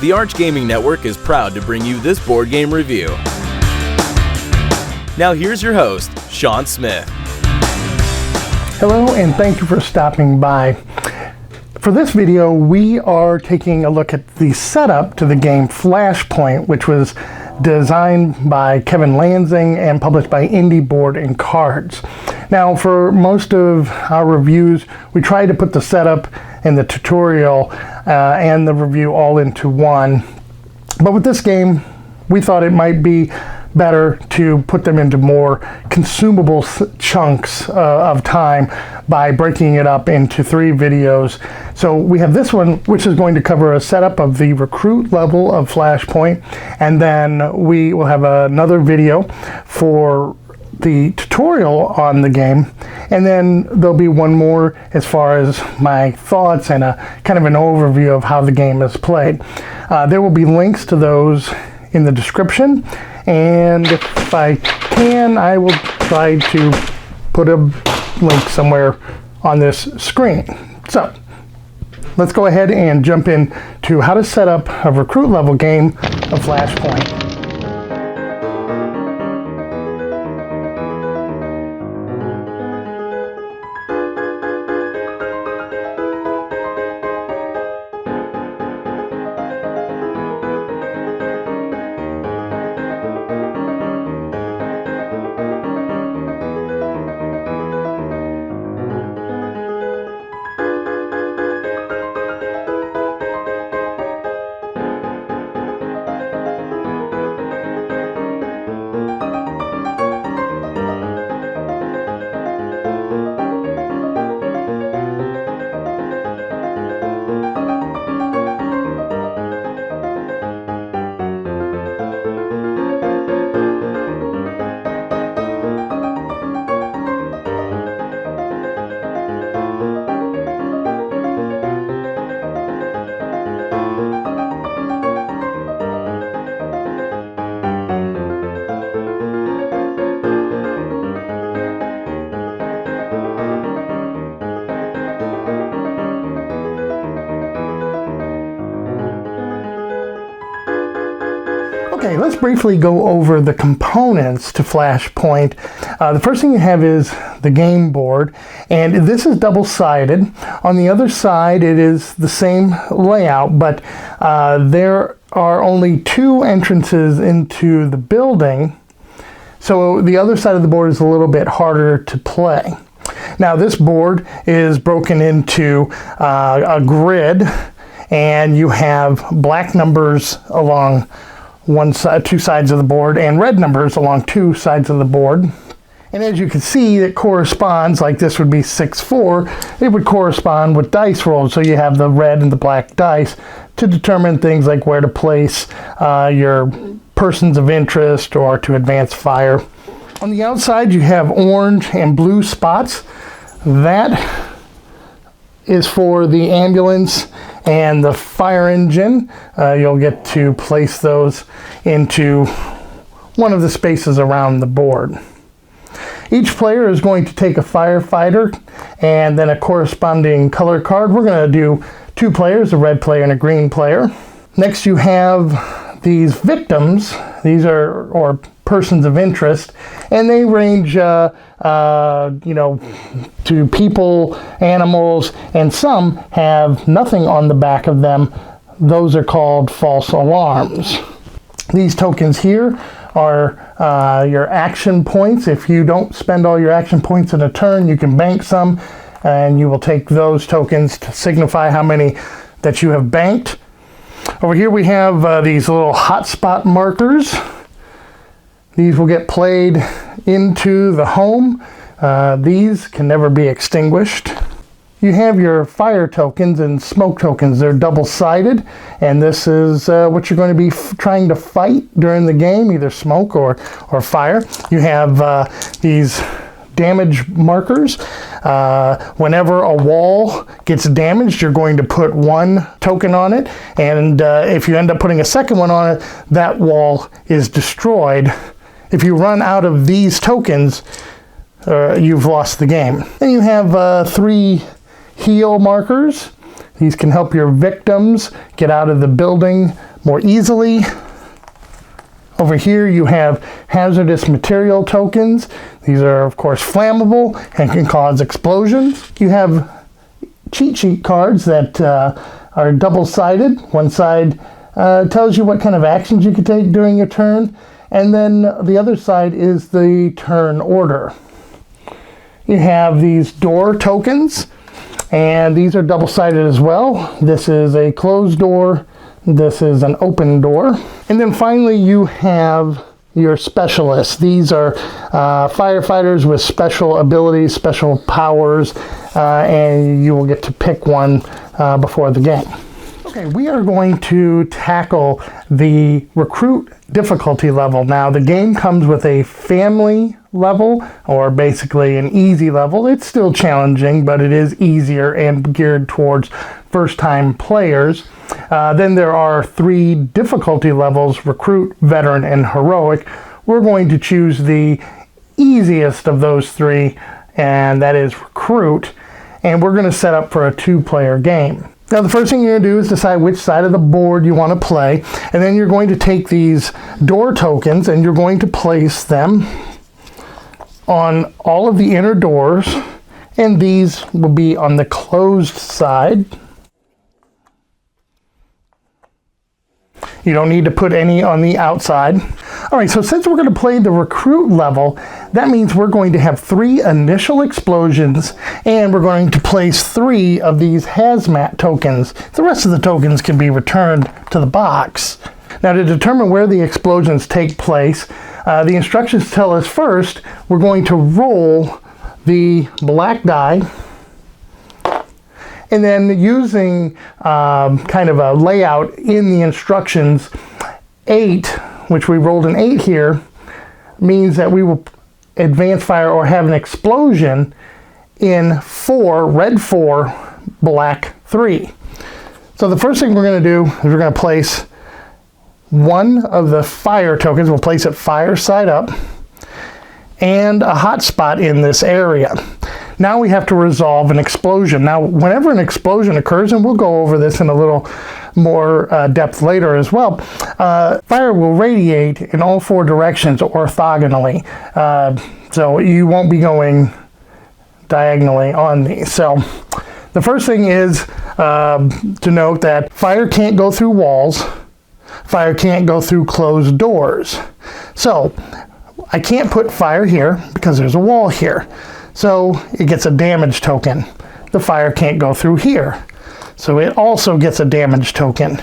the Arch Gaming Network is proud to bring you this board game review. Now here's your host, Sean Smith. Hello, and thank you for stopping by. For this video, we are taking a look at the setup to the game Flashpoint, which was designed by Kevin Lansing and published by Indie Board and Cards. Now, for most of our reviews, we try to put the setup and the tutorial and the review all into one. But with this game, we thought it might be better to put them into more consumable chunks of time by breaking it up into 3 videos. So we have this one, which is going to cover a setup of the recruit level of Flashpoint, and then we will have another video for the tutorial on the game, and then there'll be one more as far as my thoughts and a kind of an overview of how the game is played. There will be links to those in the description, and if I can, I will try to put a link somewhere on this screen. So let's go ahead and jump in to how to set up a recruit level game of Flashpoint. Okay, let's briefly go over the components to Flashpoint. The first thing you have is the game board, and this is double-sided. On the other side, it is the same layout, but there are only 2 entrances into the building, so the other side of the board is a little bit harder to play. Now, this board is broken into a grid, and you have black numbers along one side, 2 sides of the board, and red numbers along 2 sides of the board. And as you can see, it corresponds, like this would be 6-4, it would correspond with dice rolls. So you have the red and the black dice to determine things like where to place your persons of interest or to advance fire. On the outside, you have orange and blue spots. That is for the ambulance and the fire engine. You'll get to place those into one of the spaces around the board. Each player is going to take a firefighter and then a corresponding color card. We're going to do 2 players, a red player and a green player. Next you have these victims. These are or persons of interest, and they range to people, animals, and some have nothing on the back of them. Those are called false alarms. These tokens here are your action points. If you don't spend all your action points in a turn, you can bank some, and you will take those tokens to signify how many that you have banked. Over here we have these little hotspot markers. These will get played into the home. These can never be extinguished. You have your fire tokens and smoke tokens. They're double-sided, and this is what you're going to be trying to fight during the game, either smoke or fire. You have these damage markers. Whenever a wall gets damaged, you're going to put 1 token on it, and if you end up putting a second one on it, that wall is destroyed. If you run out of these tokens, you've lost the game. Then you have 3 heal markers. These can help your victims get out of the building more easily. Over here you have hazardous material tokens. These are of course flammable and can cause explosions. You have cheat sheet cards that are double-sided. One side tells you what kind of actions you can take during your turn, and then the other side is the turn order. You have these door tokens, and these are double-sided as well. This is a closed door. This is an open door. And then finally you have your specialists. These are firefighters with special abilities, special powers, and you will get to pick one before the game. Okay, we are going to tackle the recruit difficulty level. Now, the game comes with a family level, or basically an easy level. It's still challenging, but it is easier and geared towards first-time players. Then there are 3 difficulty levels: recruit, veteran, and heroic. We're going to choose the easiest of those 3, and that is recruit. And we're going to set up for a 2-player game. Now, the first thing you're going to do is decide which side of the board you want to play, and then you're going to take these door tokens and you're going to place them on all of the inner doors, and these will be on the closed side. You don't need to put any on the outside. All right, so since we're going to play the recruit level, that means we're going to have 3 initial explosions, and we're going to place 3 of these hazmat tokens. The rest of the tokens can be returned to the box. Now, to determine where the explosions take place, the instructions tell us first we're going to roll the black die, and then using kind of a layout in the instructions, 8, which we rolled an 8 here, means that we will advance fire or have an explosion in 4, red 4, black 3. So the first thing we're going to do is we're going to place one of the fire tokens. We'll place it fire side up, and a hot spot in this area. Now we have to resolve an explosion. Now, whenever an explosion occurs, and we'll go over this in a little more depth later as well, fire will radiate in all 4 directions orthogonally. So you won't be going diagonally on these. So the first thing is to note that fire can't go through walls. Fire can't go through closed doors. So I can't put fire here because there's a wall here. So it gets a damage token. The fire can't go through here. So it also gets a damage token.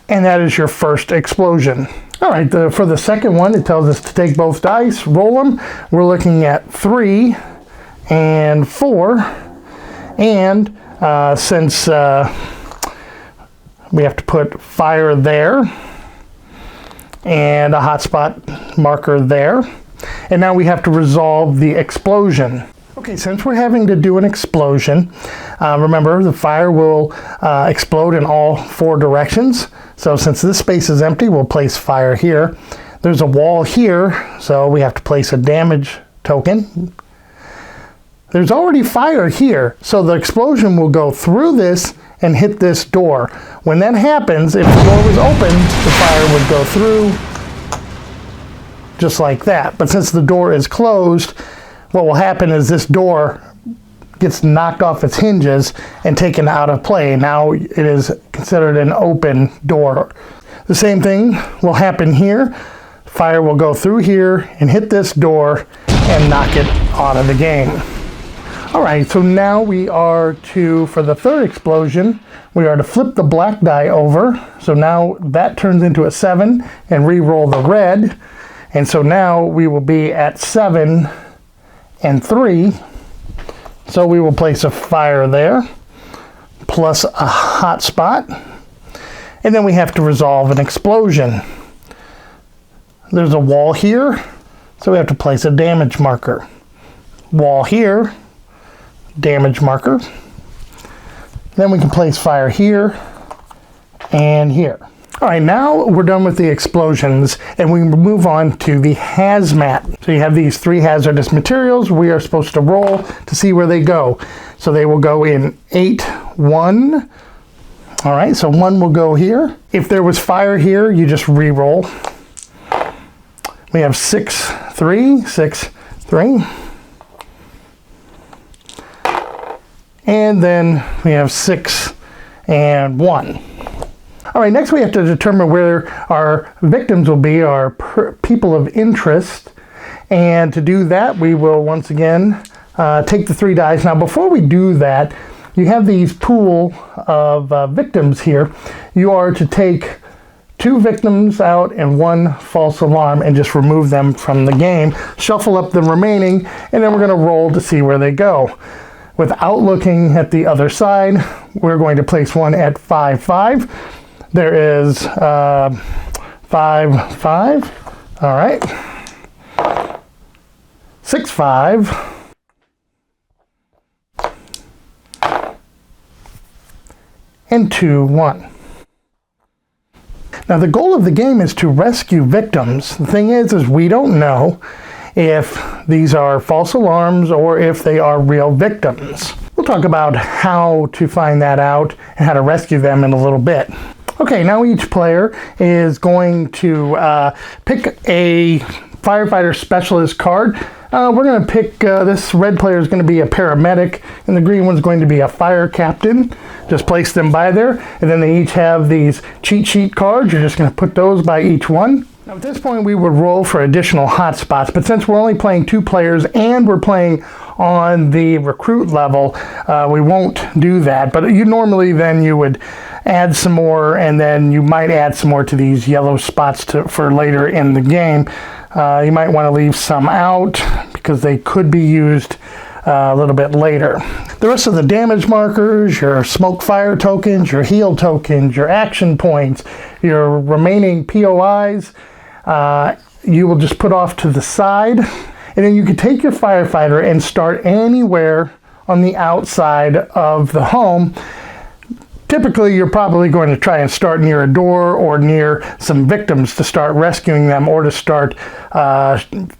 And that is your first explosion. All right, for the second one, it tells us to take both dice, roll them. We're looking at 3 and 4. And since we have to put fire there and a hotspot marker there. And now we have to resolve the explosion. Okay, since we're having to do an explosion, remember the fire will explode in all 4 directions. So since this space is empty, we'll place fire here. There's a wall here, so we have to place a damage token. There's already fire here, so the explosion will go through this and hit this door. When that happens, if the door was open, the fire would go through just like that. But since the door is closed, what will happen is this door gets knocked off its hinges and taken out of play. Now it is considered an open door. The same thing will happen here. Fire will go through here and hit this door and knock it out of the game. All right, so now we are for the third explosion, we are to flip the black die over. So now that turns into a 7 and re-roll the red. And so now we will be at 7 and 3. So we will place a fire there, plus a hot spot. And then we have to resolve an explosion. There's a wall here, so we have to place a damage marker. Wall here, damage marker. Then we can place fire here and here. All right, now we're done with the explosions, and we move on to the hazmat. So you have these 3 hazardous materials. We are supposed to roll to see where they go. So they will go in 8, 1, All right, so 1 will go here. If there was fire here, you just re-roll. We have 6, 3, 6, 3. And then we have 6 and 1. All right, next we have to determine where our victims will be, our people of interest. And to do that, we will once again take the 3 dice. Now, before we do that, you have these pool of victims here. You are to take 2 victims out and 1 false alarm and just remove them from the game. Shuffle up the remaining, and then we're going to roll to see where they go. Without looking at the other side, we're going to place 1 at 5, 5. There is 5, 5. All right. 6, 5. And 2, 1. Now the goal of the game is to rescue victims. The thing is we don't know if these are false alarms or if they are real victims. We'll talk about how to find that out and how to rescue them in a little bit. Okay, now each player is going to pick a firefighter specialist card. We're going to pick, this red player is going to be a paramedic, and the green one's going to be a fire captain. Just place them by there, and then they each have these cheat sheet cards. You're just going to put those by each one. Now at this point we would roll for additional hotspots, but since we're only playing 2 players and we're playing on the recruit level, we won't do that. But you normally then you would add some more, and then you might add some more to these yellow spots for later in the game. You might want to leave some out because they could be used a little bit later. The rest of the damage markers, your smoke fire tokens, your heal tokens, your action points, your remaining POIs, you will just put off to the side. And then you can take your firefighter and start anywhere on the outside of the home. Typically, you're probably going to try and start near a door or near some victims to start rescuing them or to start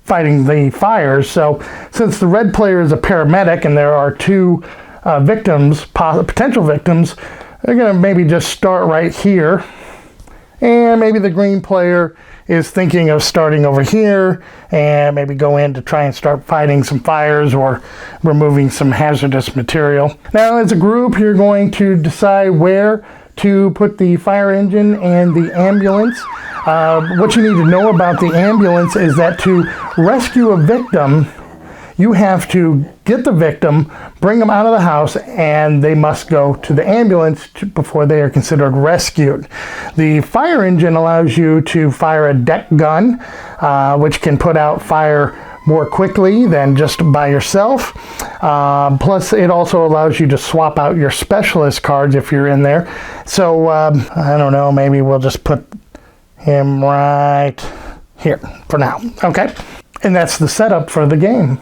fighting the fires. So since the red player is a paramedic and there are 2 victims, potential victims, they're going to maybe just start right here. And maybe the green player is thinking of starting over here and maybe go in to try and start fighting some fires or removing some hazardous material. Now as a group, you're going to decide where to put the fire engine and the ambulance. What you need to know about the ambulance is that to rescue a victim, you have to get the victim, bring them out of the house, and they must go to the ambulance before they are considered rescued. The fire engine allows you to fire a deck gun, which can put out fire more quickly than just by yourself. Plus, it also allows you to swap out your specialist cards if you're in there. So, I don't know, maybe we'll just put him right here for now. Okay, and that's the setup for the game.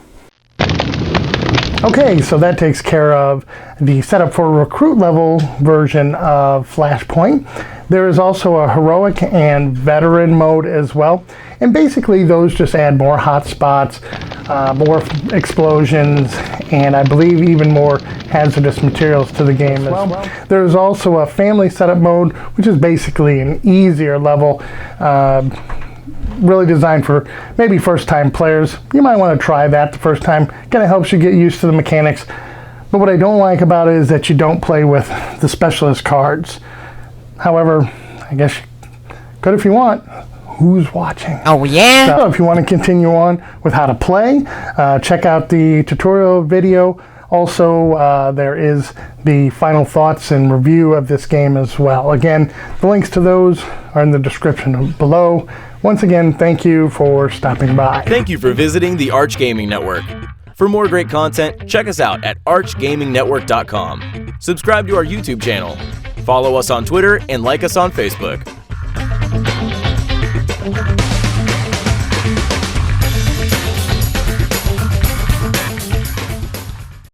Okay, so that takes care of the setup for a recruit level version of Flashpoint. There is also a heroic and veteran mode as well. And basically those just add more hotspots, more explosions, and I believe even more hazardous materials to the game as well. There's also a family setup mode, which is basically an easier level, really designed for maybe first-time players. You might want to try that the first time. Kind of helps you get used to the mechanics. But what I don't like about it is that you don't play with the specialist cards. However, I guess you could if you want. Who's watching? Oh, yeah? So if you want to continue on with how to play, check out the tutorial video. Also, there is the final thoughts and review of this game as well. Again, the links to those are in the description below. Once again, thank you for stopping by. Thank you for visiting the Arch Gaming Network. For more great content, check us out at archgamingnetwork.com. Subscribe to our YouTube channel. Follow us on Twitter and like us on Facebook.